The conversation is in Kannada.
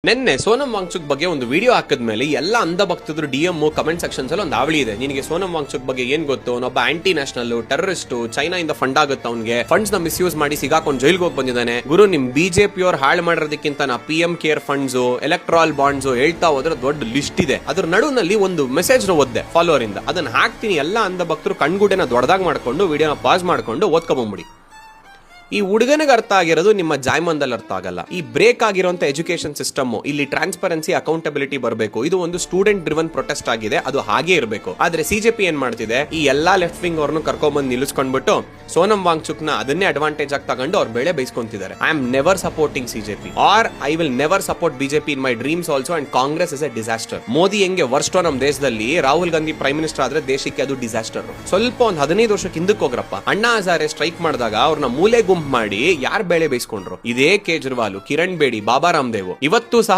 ನೆನ್ನೆ ಸೋನಂ ವಾಂಗ್ಚುಕ್ ಬಗ್ಗೆ ಒಂದು ವಿಡಿಯೋ ಹಾಕಿದ್ಮೇಲೆ ಎಲ್ಲ ಅಂಧ ಭಕ್ತದ್ರು ಡಿಎಂ ಕಮೆಂಟ್ ಸೆಕ್ಷನ್ಸ್ ಅಲ್ಲಿ ಒಂದು ಅವಳಿ ಇದೆ. ನಿನಗೆ ಸೋನಂ ವಾಂಗ್ಚುಕ್ ಬಗ್ಗೆ ಏನ್ ಗೊತ್ತು? ಅವನೊಬ್ಬ ಆಂಟಿ ನ್ಯಾಷನಲ್ ಟೆರರಿಸ್ಟ್, ಚೈನಾ ಇಂದ ಫಂಡ್ ಆಗುತ್ತೆ, ಅವನಿಗೆ ಫಂಡ್ಸ್ ನ ಮಿಸ್ಯೂಸ್ ಮಾಡಿ ಸಿಗಾಕೊಂಡು ಜೈಲ್ಗೆ ಹೋಗಿ ಬಂದಿದ್ದಾನೆ. ಗುರು, ನಿಮ್ ಬಿಜೆಪಿ ಅವ್ರು ಹಾಳು ಮಾಡಿರೋದಕ್ಕಿಂತ ನಾ PM care funds, electoral bonds ಹೇಳ್ತಾ ಹೋದ್ರೆ ದೊಡ್ಡ ಲಿಸ್ಟ್ ಇದೆ. ಅದ್ರ ನಡುವಿನಲ್ಲಿ ಒಂದು ಮೆಸೇಜ್ ಓದ್ದೆ ಫಾಲೋವರ್ ಇಂದ, ಅದನ್ನ ಹಾಕ್ತೀನಿ. ಎಲ್ಲ ಅಂಧ ಭಕ್ತರು ಕಣ್ಗುಡೆನ ದೊಡ್ಡದಾಗಿ ಮಾಡ್ಕೊಂಡು ವಿಡಿಯೋನ ಪಾಸ್ ಮಾಡ್ಕೊಂಡು ಓದ್ಕೊಂಡ್ಬಿಡಿ. ಈ ಹುಡುಗನಿಗೆ ಅರ್ಥ ಆಗಿರೋದು ನಿಮ್ಮ ಜಾಯ್ಮಂದಲ್ಲಿ ಅರ್ಥ ಆಗಲ್ಲ. ಈ ಬ್ರೇಕ್ ಆಗಿರುವಂತ ಎಜುಕೇಶನ್ ಸಿಸ್ಟಮ್, ಇಲ್ಲಿ ಟ್ರಾನ್ಸ್ಪರೆನ್ಸಿ, ಅಕೌಂಟಬಿಲಿಟಿ ಬರಬೇಕು. ಇದು ಒಂದು ಸ್ಟೂಡೆಂಟ್ ಡ್ರಿವನ್ ಪ್ರೊಟೆಸ್ಟ್ ಆಗಿದೆ, ಅದು ಹಾಗೆ ಇರಬೇಕು. ಆದ್ರೆ ಸಿಜೆಪಿ ಏನ್ ಮಾಡ್ತಿದೆ, ಈ ಎಲ್ಲಾ ಲೆಫ್ಟ್ ವಿಂಗ್ ಅವ್ರನ್ನು ಕರ್ಕೊಂಡ್ಬಂದು ನಿಲ್ಲಿಸ್ಕೊಂಡ್ಬಿಟ್ಟು ಸೋನಂ ವಾಂಗ್ಚುಕ್ ನ ಅದನ್ನೇ ಅಡ್ವಾಂಟೇಜ್ ಆಗಿ ತಗೊಂಡು ಅವ್ರ ಬೆಳೆ ಬೈಸ್ಕೊಂತಿದ್ದಾರೆ. I am never supporting CJP or I will never support BJP in my dreams also. And Congress is a disaster. Modi ಹೆಂಗೆ ವರ್ಸ್ಟೋ ನಮ್ಮ ದೇಶದಲ್ಲಿ, ರಾಹುಲ್ ಗಾಂಧಿ ಪ್ರೈಮ್ ಮಿನಿಸ್ಟರ್ ಆದ್ರೆ ದೇಶಕ್ಕೆ ಅದು ಡಿಸಾಸ್ಟರ್. ಸ್ವಲ್ಪ ಒಂದು 15 ವರ್ಷಕ್ಕೆ ಹಿಂದಕ್ಕೆ ಹೋಗ್ರಪ್ಪ, ಅಣ್ಣಾ ಹಜಾರೆ ಸ್ಟ್ರೈಕ್ ಮಾಡಿದಾಗ ಅವ್ರನ್ನ ಮೂಲೆ ಗುಂಪು ಮಾಡಿ ಯಾರ್ ಬೆಳೆ ಬೈಸ್ಕೊಂಡ್ರು? ಇದೇ ಕೇಜ್ರಿವಾಲ್, ಕಿರಣ್ ಬೇಡಿ, ಬಾಬಾ ರಾಮದೇವ್ ಇವತ್ತು ಸಹ